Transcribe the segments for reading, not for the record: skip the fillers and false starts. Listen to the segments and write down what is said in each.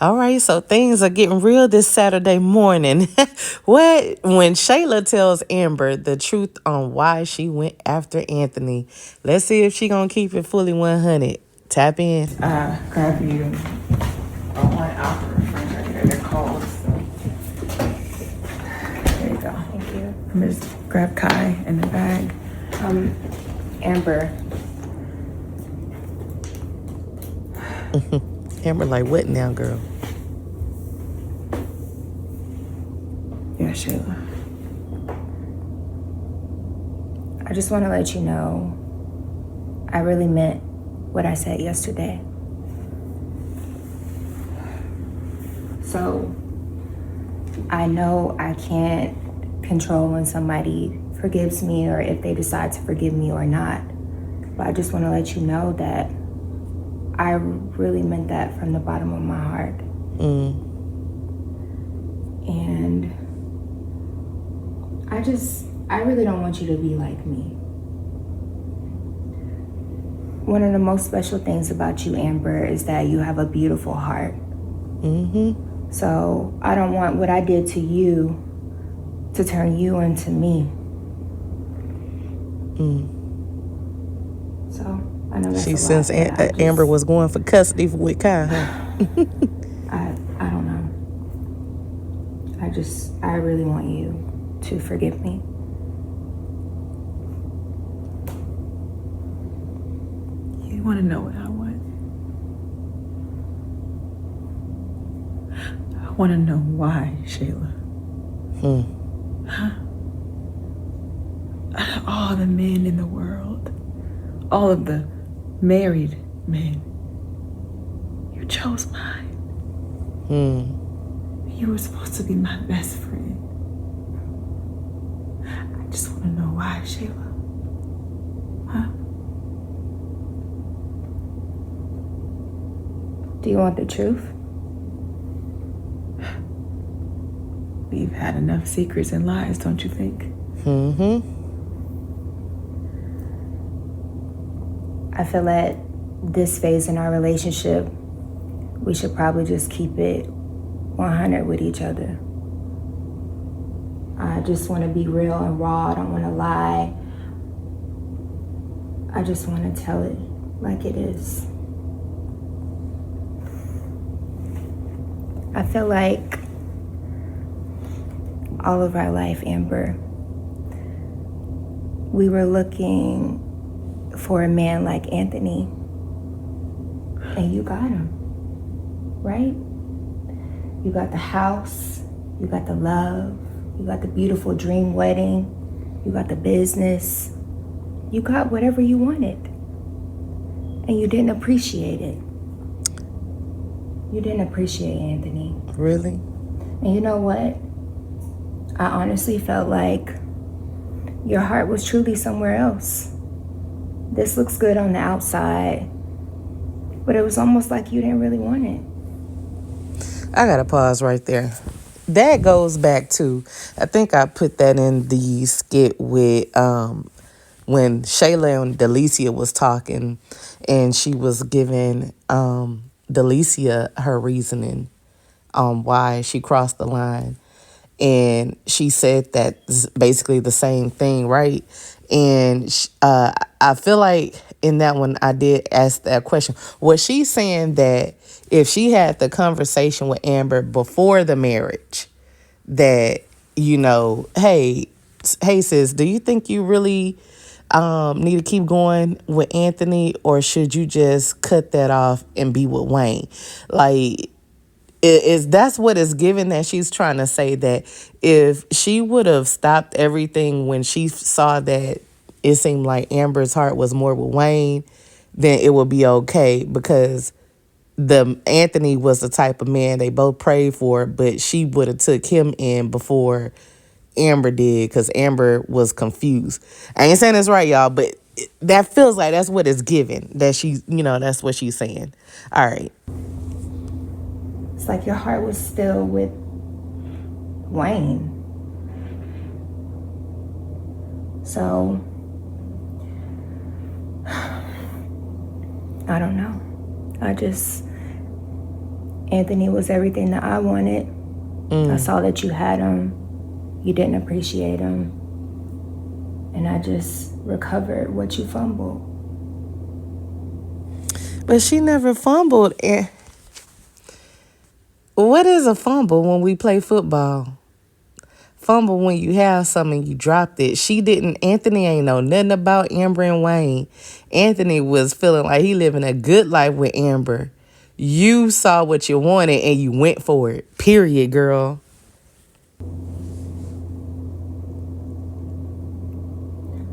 All right, so things are getting real this Saturday morning. What when Shayla tells Amber the truth on why she went after Anthony? Let's see if she gonna keep it fully 100. Tap in. Grab you one out the refrigerator. They're cold. So. There you go. Thank you. I'm just grab Kai in the bag. Amber. Amber like, what now, girl? Yeah, Shayla. I just want to let you know I really meant what I said yesterday. So I know I can't control when somebody forgives me or if they decide to forgive me or not. But I just want to let you know that I really meant that from the bottom of my heart. And I really don't want you to be like me. One of the most special things about you, Amber, is that you have a beautiful heart. So I don't want what I did to you to turn you into me. So I know that's She a since lot, Amber was going for custody with Kai, huh? I don't know. I really want you to forgive me. You want to know what I want? I want to know why, Shayla. Huh? Out of all the men in the world, all of the married men, you chose mine. You were supposed to be my best friend. I just want to know why, Shayla. Huh? Do you want the truth? We've had enough secrets and lies, don't you think? I feel at this phase in our relationship, we should probably just keep it 100 with each other. I just want to be real and raw. I don't want to lie. I just want to tell it like it is. I feel like all of our life, Amber, we were looking for a man like Anthony, and you got him, right? You got the house, you got the love, you got the beautiful dream wedding, you got the business, you got whatever you wanted, and you didn't appreciate it. You didn't appreciate Anthony. Really? And you know what? I honestly felt like your heart was truly somewhere else. This looks good on the outside, but it was almost like you didn't really want it. I gotta pause right there. That goes back to, I think I put that in the skit with when Shayla and Delicia was talking, and she was giving Delicia her reasoning on why she crossed the line. And she said that basically the same thing, right? And I feel like in that one, I did ask that question. Was she saying that if she had the conversation with Amber before the marriage, that, you know, hey sis, do you think you really need to keep going with Anthony, or should you just cut that off and be with Wayne? Like, is that's what is given, that she's trying to say that if she would have stopped everything when she saw that it seemed like Amber's heart was more with Wayne, then it would be okay, because the Anthony was the type of man they both prayed for, but she would have took him in before Amber did, because Amber was confused. I ain't saying this right, y'all, but that feels like that's what it's given, that she's, you know, that's what she's saying. All right. It's like your heart was still with Wayne. So, I don't know. Anthony was everything that I wanted. I saw that you had him. You didn't appreciate him. And I just recovered what you fumbled. But she never fumbled. And what is a fumble when we play football? Fumble when you have something and you dropped it. She didn't. Anthony ain't know nothing about Amber and Wayne. Anthony was feeling like he living a good life with Amber. You saw what you wanted and you went for it. Period, girl.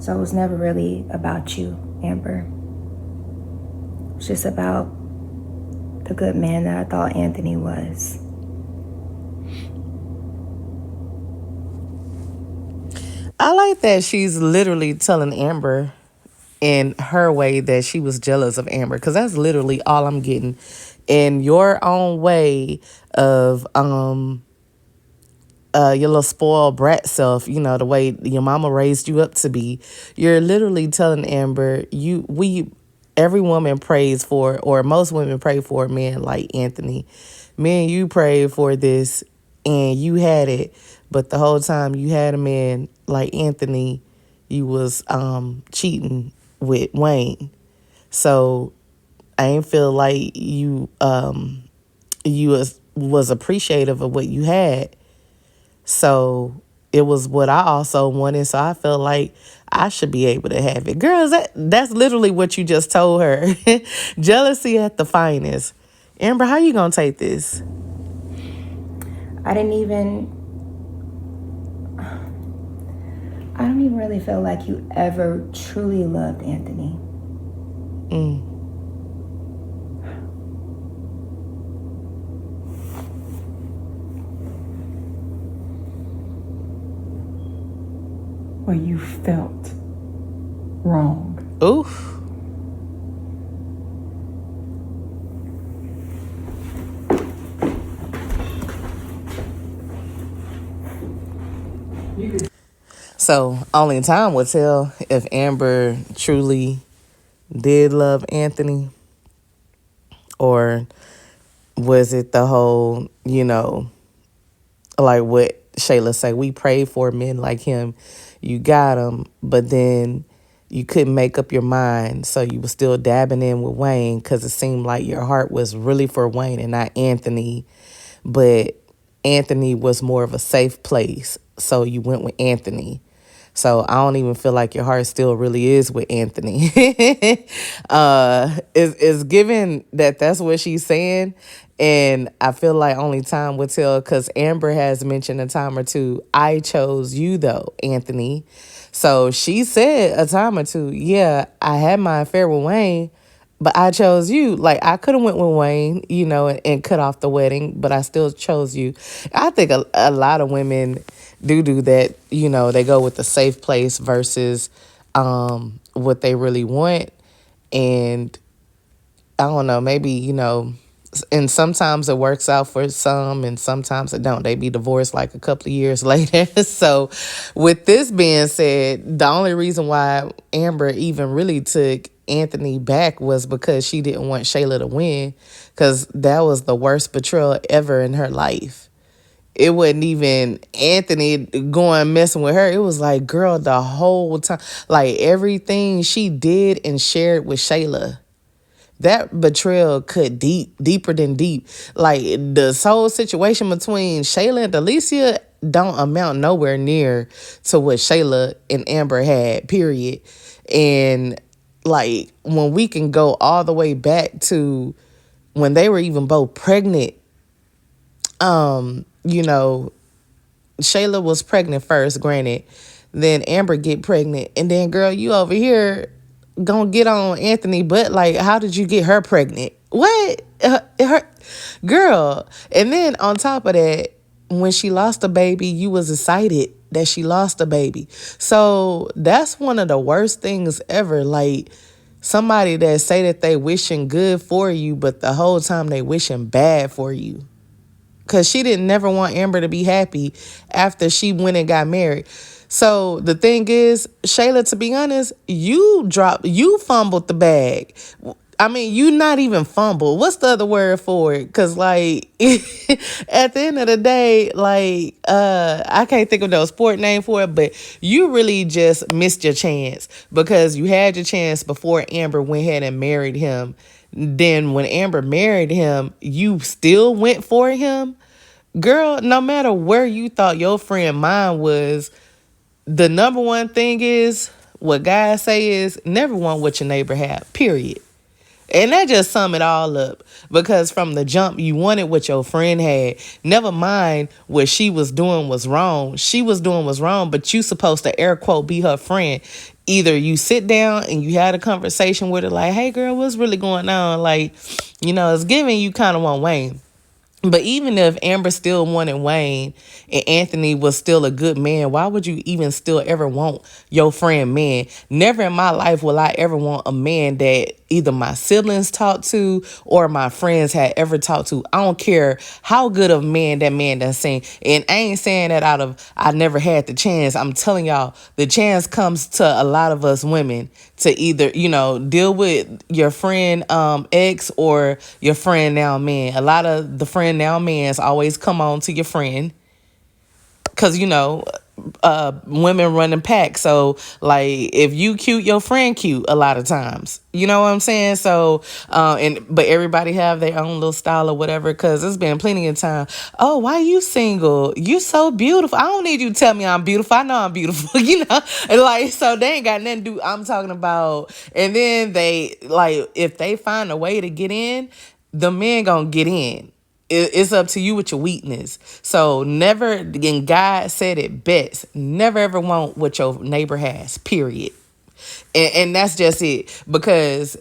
So it was never really about you, Amber. It's just about the good man that I thought Anthony was. I like that she's literally telling Amber in her way that she was jealous of Amber, because that's literally all I'm getting. In your own way of your little spoiled brat self, you know, the way your mama raised you up to be, you're literally telling Amber, every woman prays for, or most women pray for a man like Anthony. Me and you prayed for this and you had it, but the whole time you had a man like Anthony, you was cheating with Wayne. So I ain't feel like you was appreciative of what you had. So it was what I also wanted. So I felt like I should be able to have it. Girls, that's literally what you just told her. Jealousy at the finest. Amber, how you gonna take this? I don't even really feel like you ever truly loved Anthony. Well, you felt wrong. Oof. So only time will tell if Amber truly did love Anthony, or was it the whole, like what Shayla say, we prayed for men like him. You got him, but then you couldn't make up your mind, so you were still dabbing in with Wayne because it seemed like your heart was really for Wayne and not Anthony. But Anthony was more of a safe place, so you went with Anthony. So I don't even feel like your heart still really is with Anthony. Is given that that's what she's saying. And I feel like only time will tell, because Amber has mentioned a time or two, I chose you though, Anthony. So she said a time or two, yeah, I had my affair with Wayne, but I chose you. Like, I could have went with Wayne, and cut off the wedding, but I still chose you. I think a lot of women do that. They go with the safe place versus what they really want. And I don't know, maybe, and sometimes it works out for some and sometimes it don't. They be divorced like a couple of years later. So with this being said, the only reason why Amber even really took Anthony back was because she didn't want Shayla to win, because that was the worst betrayal ever in her life. It wasn't even Anthony going messing with her. It was like, girl, the whole time, like everything she did and shared with Shayla, that betrayal cut deeper than deep. Like, this whole situation between Shayla and Delicia don't amount nowhere near to what Shayla and Amber had, period. And like, when we can go all the way back to when they were even both pregnant, Shayla was pregnant first, granted. Then Amber get pregnant. And then, girl, you over here gonna get on Anthony, but like, how did you get her pregnant? What? Girl. And then on top of that, when she lost a baby, you was excited that she lost a baby. So that's one of the worst things ever. Like, somebody that say that they wishing good for you, but the whole time they wishing bad for you. Because she didn't never want Amber to be happy after she went and got married. So the thing is, Shayla, to be honest, you fumbled the bag. I mean, you not even fumble. What's the other word for it? Because, like, at the end of the day, like, I can't think of no sport name for it, but you really just missed your chance because you had your chance before Amber went ahead and married him. Then when Amber married him, you still went for him. Girl, no matter where you thought your friend mind was, the number one thing is what guys say is never want what your neighbor have, period. And that just sum it all up. Because from the jump, you wanted what your friend had. Never mind what she was doing was wrong. She was doing was wrong, but you supposed to air quote be her friend. Either you sit down and you had a conversation with her like, hey girl, what's really going on? Like, it's giving you kind of want Wayne. But even if Amber still wanted Wayne and Anthony was still a good man, why would you even still ever want your friend man? Never in my life will I ever want a man that either my siblings talked to or my friends had ever talked to. I don't care how good of man that man done seen. And I ain't saying that out of I never had the chance. I'm telling y'all, the chance comes to a lot of us women to either, deal with your friend ex or your friend now man. A lot of the friend now mans always come on to your friend. Because, women running pack. So, like, if you cute, your friend cute a lot of times. You know what I'm saying? So, but everybody have their own little style or whatever, because it's been plenty of time. Oh, why you single? You so beautiful. I don't need you to tell me I'm beautiful. I know I'm beautiful, And, like, so they ain't got nothing to do. I'm talking about, and then they, like, if they find a way to get in, the men gonna get in. It's up to you with your weakness. So never, and God said it best, never ever want what your neighbor has, period. And that's just it. Because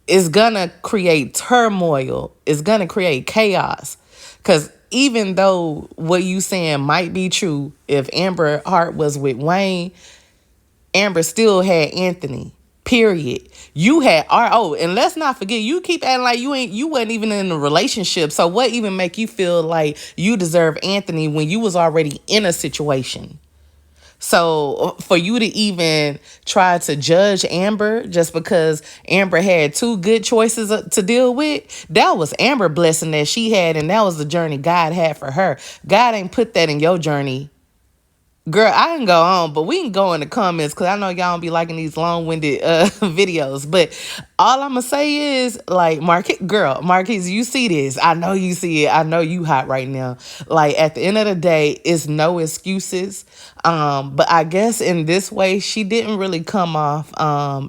it's gonna create turmoil. It's gonna create chaos. Because even though what you saying might be true, if Amber Hart was with Wayne, Amber still had Anthony. Period. You had and let's not forget, you keep acting like you wasn't even in a relationship. So what even make you feel like you deserve Anthony when you was already in a situation? So for you to even try to judge Amber just because Amber had two good choices to deal with, that was Amber blessing that she had, and that was the journey God had for her. God ain't put that in your journey. Girl, I can go on, but we can go in the comments because I know y'all don't be liking these long-winded videos. But all I'm going to say is, like, Marquise, you see this. I know you see it. I know you hot right now. Like, at the end of the day, it's no excuses. But I guess in this way, she didn't really come off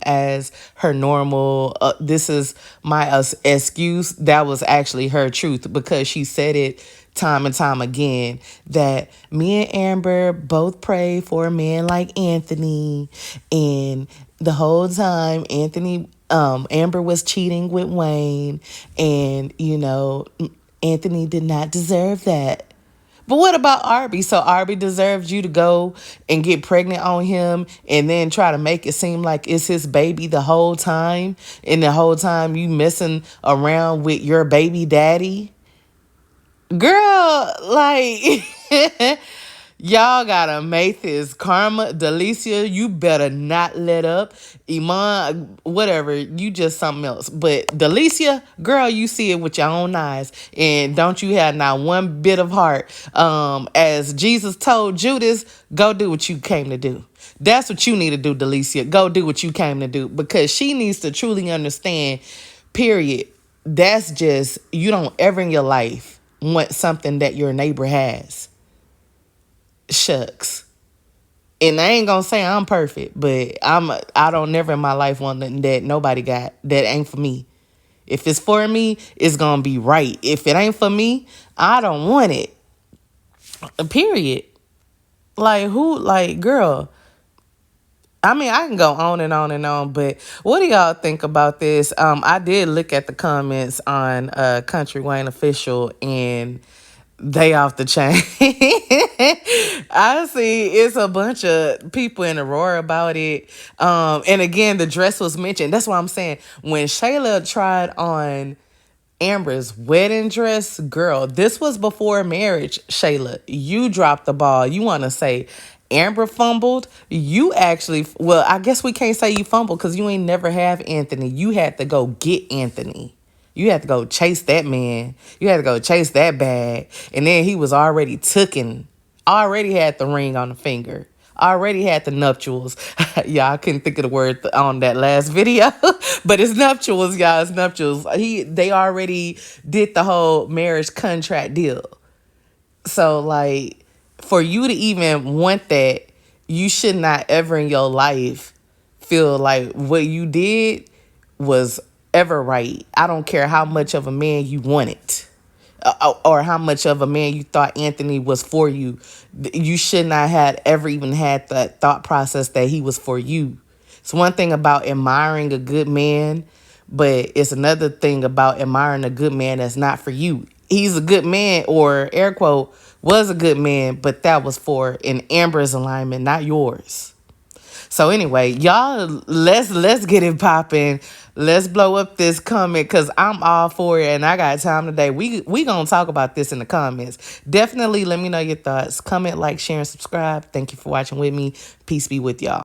as her normal, this is my excuse. That was actually her truth because she said it time and time again that me and Amber both pray for a man like Anthony, and the whole time Amber was cheating with Wayne, and Anthony did not deserve that. But what about Arby? So Arby deserves you to go and get pregnant on him and then try to make it seem like it's his baby the whole time, and the whole time you messing around with your baby daddy? Girl, like, y'all gotta make this karma. Delicia, you better not let up. Iman, whatever, you just something else. But Delicia, girl, you see it with your own eyes. And don't you have not one bit of heart. As Jesus told Judas, go do what you came to do. That's what you need to do, Delicia. Go do what you came to do. Because she needs to truly understand, period. That's just, you don't ever in your life want something that your neighbor has. Shucks. And I ain't gonna say I'm perfect, but I don't never in my life want nothing that nobody got that ain't for me. If it's for me, it's gonna be right. If it ain't for me, I don't want it. Period. Like, girl, I mean, I can go on and on and on, but what do y'all think about this? I did look at the comments on Kountry Wayne Official, and they off the chain. I see it's a bunch of people in a roar about it. And again, the dress was mentioned. That's what I'm saying. When Shayla tried on Amber's wedding dress, girl, this was before marriage, Shayla. You dropped the ball. You want to say Amber fumbled. You actually, well, I guess we can't say you fumbled because you ain't never have Anthony. You had to go get Anthony. You had to go chase that man. You had to go chase that bag. And then he was already tooken. Already had the ring on the finger. Already had the nuptials. Y'all, I couldn't think of the word on that last video. But it's nuptials, y'all. It's nuptials. They already did the whole marriage contract deal. So, like, for you to even want that, you should not ever in your life feel like what you did was ever right. I don't care how much of a man you wanted, or how much of a man you thought Anthony was for you. You should not have ever even had that thought process that he was for you. It's one thing about admiring a good man, but it's another thing about admiring a good man that's not for you. He's a good man, or air quote, was a good man, but that was for an Amber's alignment, not yours. So anyway, y'all, let's get it popping. Let's blow up this comment because I'm all for it and I got time today. We gonna talk about this in the comments. Definitely let me know your thoughts. Comment, like, share, and subscribe. Thank you for watching with me. Peace be with y'all.